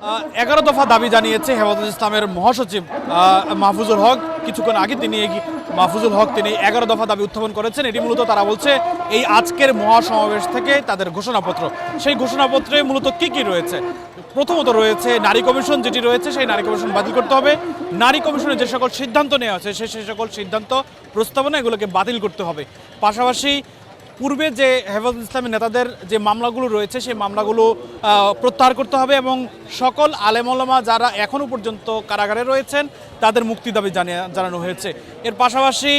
11 দফা দাবি জানিয়েছে হেফাজত ইসলামের মহাসচিব মাহফুজুল হক। কিছুক্ষণ আগে মাহফুজুল হক তিনি 11 দফা দাবি উত্থাপন করেছেন। এটি মূলত তারা বলছে এই আজকের মহাসমাবেশ থেকে তাদের ঘোষণাপত্র, সেই ঘোষণাপত্রে মূলত কি রয়েছে। প্রথমত রয়েছে নারী কমিশন, যেটি রয়েছে সেই নারী কমিশন বাতিল করতে হবে। নারী কমিশনে যে সকল সিদ্ধান্ত নেওয়া আছে সেই সকল সিদ্ধান্ত প্রস্তাবনা এগুলোকে বাতিল করতে হবে। পাশাপাশি পূর্বে যে হেফাজত ইসলামের নেতাদের যে মামলাগুলো রয়েছে সেই মামলাগুলো প্রত্যাহার করতে হবে এবং সকল আলেম ওলামা যারা এখনও পর্যন্ত কারাগারে রয়েছেন তাদের মুক্তি দাবি জানানো হয়েছে। এর পাশাপাশি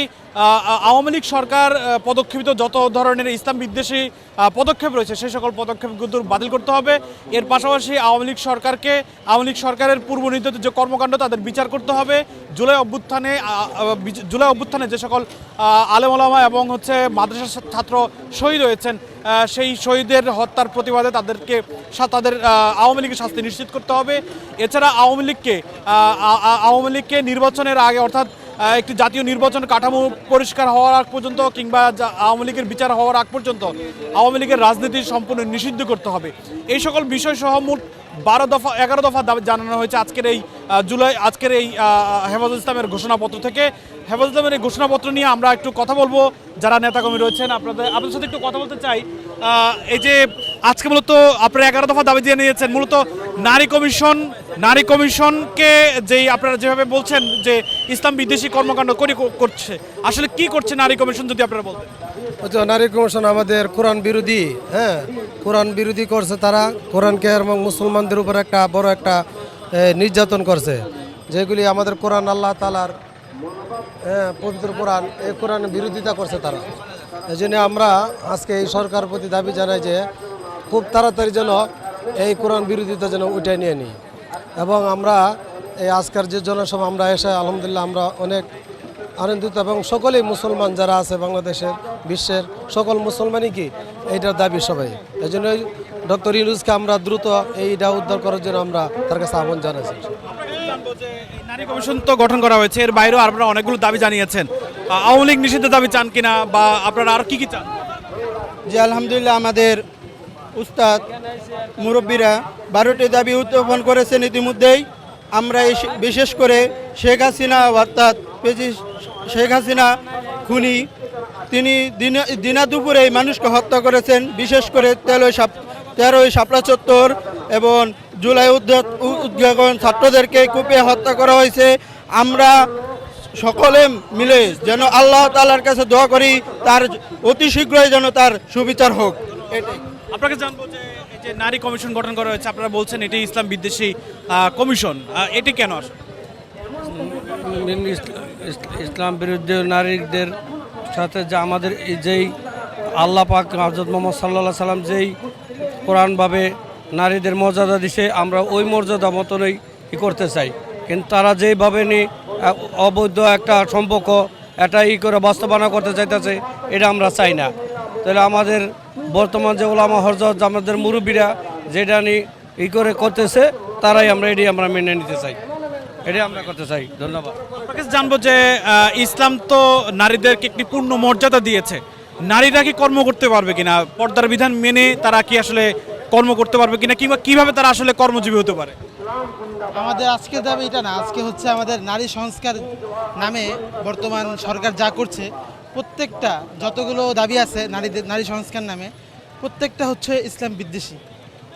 আওয়ামী লীগ সরকার পদক্ষেপিত যত ধরনের ইসলাম বিদ্বেষী পদক্ষেপ রয়েছে সেই সকল পদক্ষেপগুলো বাতিল করতে হবে। এর পাশাপাশি আওয়ামী লীগ সরকারের পূর্ব নির্ধারিত যে কর্মকাণ্ড তাদের বিচার করতে হবে। জুলাই অভ্যুত্থানে যে সকল আলেম ওলামা এবং মাদ্রাসার ছাত্র শহীদ হয়েছেন সেই শহীদের হত্যার প্রতিবাদে তাদের আওয়ামী লীগের শাস্তি নিশ্চিত করতে হবে। এছাড়া আওয়ামী লীগকে নির্বাচনের আগে অর্থাৎ একটি জাতীয় নির্বাচন কাঠামো পরিষ্কার হওয়ার আগ পর্যন্ত কিংবা আওয়ামী লীগের বিচার হওয়ার আগ পর্যন্ত আওয়ামী লীগের রাজনীতি সম্পূর্ণ নিষিদ্ধ করতে হবে। এই সকল বিষয় সহ মোট 11 দফা দাবি জানানো হয়েছে আজকের এই হেফাজত ইসলামের ঘোষণাপত্র থেকে। হেফাজত ইসলামের এই ঘোষণাপত্র নিয়ে আমরা একটু কথা বলবো, যারা নেতাকর্মী রয়েছেন আপনাদের সাথে একটু কথা বলতে চাই। এই যে আজকে মূলত আপনারা 11 দফা দাবি দিয়ে নিয়েছেন, মূলত নারী কমিশনকে যেই আপনারা যেভাবে বলছেন যে ইসলাম বিদ্বেষী কর্মকাণ্ড করছে, আসলে কি করছে নারী কমিশন যদি আপনারা বলতেন। নারী কমিশন আমাদের কোরআন বিরোধী, কোরআন বিরোধী করছে। তারা কোরআনকে এবং মুসলমানদের উপর একটা বড় একটা নির্যাতন করছে, যেগুলি আমাদের কোরআন আল্লাহ তাআলার পবিত্র কোরআন, এই কোরআনের বিরোধিতা করছে তারা। এই জন্য আমরা আজকে এই সরকারের প্রতি দাবি জানাই যে খুব তাড়াতাড়ি যেন এই কোরআন বিরোধিতা যেন উঠে নিয়ে নিই। এবং আমরা এই আজকের যে জনসভা আমরা এসে আলহামদুলিল্লাহ আমরা অনেক আনন্দিত এবং সকলেই মুসলমান যারা আছে বাংলাদেশের বিশ্বের সকল মুসলমানই কি এইটার দাবি সবাই। এই জন্য ডক্টর ইউনূসকে আমরা দ্রুত এইটা উদ্ধার করার জন্য আমরা তার কাছে আহ্বান জানাচ্ছি। নারী কমিশন তো গঠন করা হয়েছে, এর বাইরেও আপনারা অনেকগুলো দাবি জানিয়েছেন। আওয়ামী লীগ নিষিদ্ধের দাবি চান কিনা বা আপনারা আর কি চান? যে আলহামদুলিল্লাহ আমাদের উস্তাদ মুরব্বীরা 12টি দাবি উত্থাপন করেছেন ইতিমধ্যেই। আমরা বিশেষ করে শেখ হাসিনা অর্থাৎ শেখ হাসিনা খুনি, তিনি দিনা দুপুরে মানুষকে হত্যা করেছেন। বিশেষ করে 13ই শাপলা চত্বর এবং জুলাই উদ্যাপন ছাত্রদেরকে কুপিয়ে হত্যা করা হয়েছে। আমরা সকলে মিলে যেন আল্লাহ তাআলার কাছে দোয়া করি তার অতি শীঘ্রই যেন তার সুবিচার হোক। এটাই আপনাকে জানবো যে এই যে নারী কমিশন গঠন করা হয়েছে, আপনারা বলছেন এটি ইসলাম বিদ্বেষী কমিশন, এটি কেন? ইসলাম বিরুদ্ধে নারীদের সাথে যে আমাদের যেই আল্লাহ পাক হযরত মুহাম্মদ সাল্লাল্লাহু সাল্লাম যেই কোরআনভাবে নারীদের মর্যাদা দিছে, আমরা ওই মর্যাদা মতনই করতে চাই। কিন্তু তারা যেইভাবে অবৈধ একটা সম্পর্ক এটা করে বাস্তবায়ন করতে চাইতেছে, এটা আমরা চাই না। তাহলে আমাদের বর্তমান যে ওলামা হযরত আমাদের মুরব্বীরা যেটা নিয়ে করে করতেছে, তারাই আমরা মেনে নিতে চাই, এটাই আমরা করতে চাই। ধন্যবাদ। আপনাকে জানবো যে ইসলাম তো নারীদেরকে একটি পূর্ণ মর্যাদা দিয়েছে, নারীরা কি কর্ম করতে পারবে কিনা, পর্দার বিধান মেনে তারা কি আসলে কর্ম করতে পারবে কিনা, কিংবা কিভাবে তারা আসলে কর্মজীবী হতে পারে? আমাদের আজকের দাবি এটা না, আজকে হচ্ছে আমাদের নারী সংস্কার নামে বর্তমান সরকার যা করছে, প্রত্যেকটা যতগুলো দাবি আছে নারী সংস্কার নামে প্রত্যেকটা হচ্ছে ইসলাম বিদ্বেষী।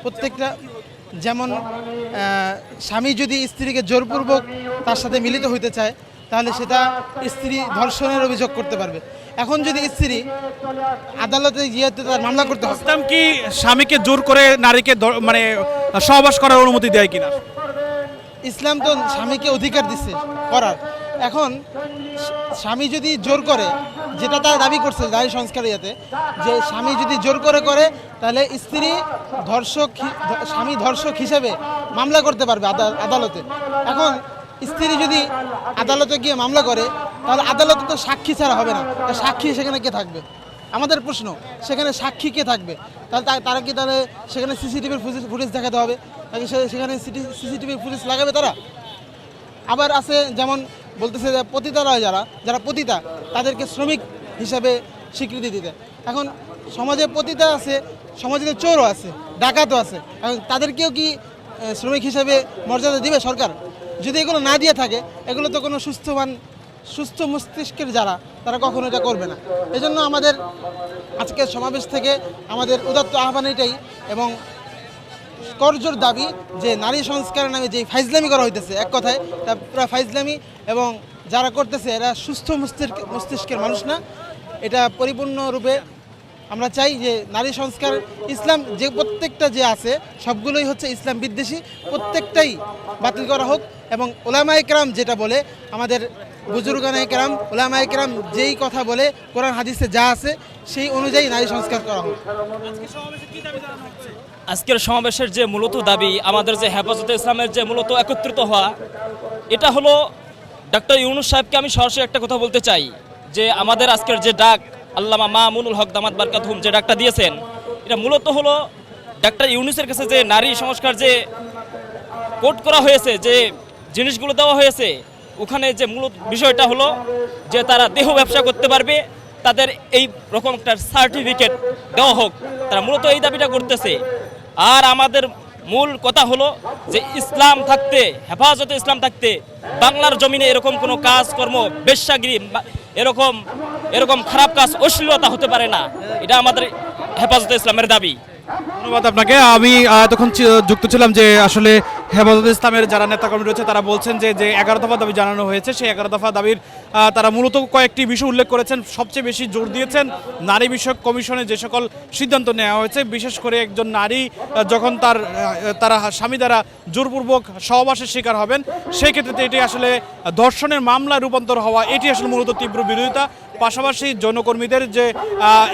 প্রত্যেকটা, যেমন স্বামী যদি স্ত্রীকে জোরপূর্বক তার সাথে মিলিত হইতে চায় তাহলে সেটা স্ত্রী ধর্ষণের অভিযোগ করতে পারবে। এখন যদি স্ত্রী আদালতে গিয়ে তার মামলা করতে হবে। ইসলাম কি স্বামীকে জোর করে নারীকে সহবাস করার অনুমতি দেয় কিনা? ইসলাম তো স্বামীকে অধিকার দিচ্ছে করার। এখন স্বামী যদি জোর করে, যেটা তারা দাবি করছে নারী সংস্কার ইয়াতে, যে স্বামী যদি জোর করে তাহলে স্বামী ধর্ষক হিসেবে মামলা করতে পারবে আদালতে। এখন স্ত্রী যদি আদালতে গিয়ে মামলা করে তাহলে আদালতে তো সাক্ষী ছাড়া হবে না, সাক্ষী সেখানে কে থাকবে? আমাদের প্রশ্ন, সেখানে সাক্ষী কে থাকবে? তাহলে সেখানে সিসিটিভির ফুটেজ দেখাতে হবে, সেখানে সিসিটিভি ফুটেজ লাগাবে তারা। আবার আছে যেমন বলতেছে যে পতিতারা যারা পতিতা তাদেরকে শ্রমিক হিসাবে স্বীকৃতি দিতে। এখন সমাজে পতিতা আছে, সমাজে চোরও আছে, ডাকাতও আছে, এখন তাদেরকেও কি শ্রমিক হিসেবে মর্যাদা দিবে সরকার? যদি এগুলো না দিয়ে থাকে, এগুলো তো কোনো সুস্থ মস্তিষ্কের যারা, তারা কখনো এটা করবে না। এজন্য আমাদের আজকের সমাবেশ থেকে আমাদের উদাত্ত আহ্বান এটাই, এবং করজোর দাবি যে নারী সংস্কারের নামে যে ফাইজলামি করা হইতেছে, এক কথায় তা পুরো ফাইজলামি, এবং যারা করতেছে এরা সুস্থ মস্তিষ্কের মানুষ না। এটা পরিপূর্ণরূপে আমরা চাই যে নারী সংস্কার, ইসলাম যে প্রত্যেকটা যে আছে সবগুলোই হচ্ছে ইসলাম বিদ্বেষী, প্রত্যেকটাই বাতিল করা হোক। এবং ওলামায়ে কেরাম যেটা বলে, আমাদের বুজুর্গানে কেরাম, ওলামায়ে কেরাম যেই কথা বলে কোরআন হাদিসে যা আছে সেই অনুযায়ী নারী সংস্কার করা হোক। আজকের সমাবেশের যে মূলত দাবি, আমাদের যে হেফাজতে ইসলামের যে মূলত একত্রিত হওয়া, এটা হলো ডক্টর ইউনূস সাহেবকে আমি সরাসরি একটা কথা বলতে চাই যে আমাদের আজকের যে ডাক, আল্লামা মামুনুল হক দামাত বারকাতুহুম যে ডাকটা দিয়েছেন, এটা মূলত হলো ডক্টর ইউনূসের কাছে যে নারী সংস্কার যে কোট করা হয়েছে, যে জিনিসগুলো দেওয়া হয়েছে, ওখানে যে মূলত বিষয়টা হলো যে তারা দেহ ব্যবসা করতে পারবে, তাদের এই রকম একটা সার্টিফিকেট দেওয়া হোক, তারা মূলত এই দাবিটা করতেছে। আর আমাদের মূল কথা হলো যে ইসলাম থাকতে, হেফাজতে ইসলাম থাকতে বাংলার জমিনে এরকম কোনো কাজকর্ম, বেশ্যাগিরি, এরকম খারাপ কাজ, অশ্লীলতা হতে পারে না। এটা আমাদের হেফাজতে ইসলামের দাবি। ধন্যবাদ আপনাকে। আমি তখন যুক্ত ছিলাম যে আসলে হেফাজত ইসলামের যারা নেতাকর্মী রয়েছে তারা বলছেন যে 11 দফা দাবি জানানো হয়েছে, সেই 11 দফা দাবির তারা মূলত কয়েকটি বিষয় উল্লেখ করেছেন। সবচেয়ে বেশি জোর দিয়েছেন নারী বিষয়ক কমিশনে যে সকল সিদ্ধান্ত নেওয়া হয়েছে, বিশেষ করে একজন নারী যখন তারা স্বামী দ্বারা জোরপূর্বক সহবাসের শিকার হবেন, সেই ক্ষেত্রে এটি আসলে ধর্ষণের মামলা রূপান্তর হওয়া, এটি আসলে মূলত তীব্র বিরোধিতা। পাশাপাশি যৌনকর্মীদের যে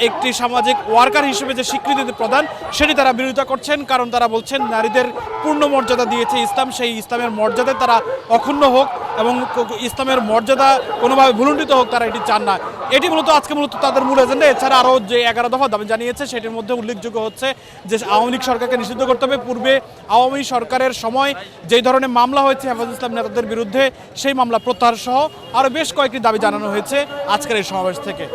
একটি সামাজিক ওয়ার্কার হিসেবে যে স্বীকৃতি প্রদান, সেটি তারা বিরোধিতা করছেন। কারণ তারা বলছেন নারীদের পূর্ণ মর্যাদা দিয়েছে ইসলাম, সেই ইসলামের মর্যাদায় তারা অক্ষুণ্ণ হোক এবং ইসলামের মর্যাদা কোনোভাবে ভুলুণ্ঠিত হোক, তারা এটি চান না। এটি আজকে মূলত তাদের মূল এজেন্ডা। এছাড়া আরও যে 11 দফা দাবি জানিয়েছে, সেটির মধ্যে উল্লেখযোগ্য হচ্ছে যে আওয়ামী লীগ সরকারকে নিষিদ্ধ করতে হবে। পূর্বে আওয়ামী সরকারের সময় যেই ধরনের মামলা হয়েছে হেফাজত ইসলাম নেতাদের বিরুদ্ধে, সেই মামলা প্রত্যাহার সহ আরও বেশ কয়েকটি দাবি জানানো হয়েছে আজকের এই সমাবেশ থেকে।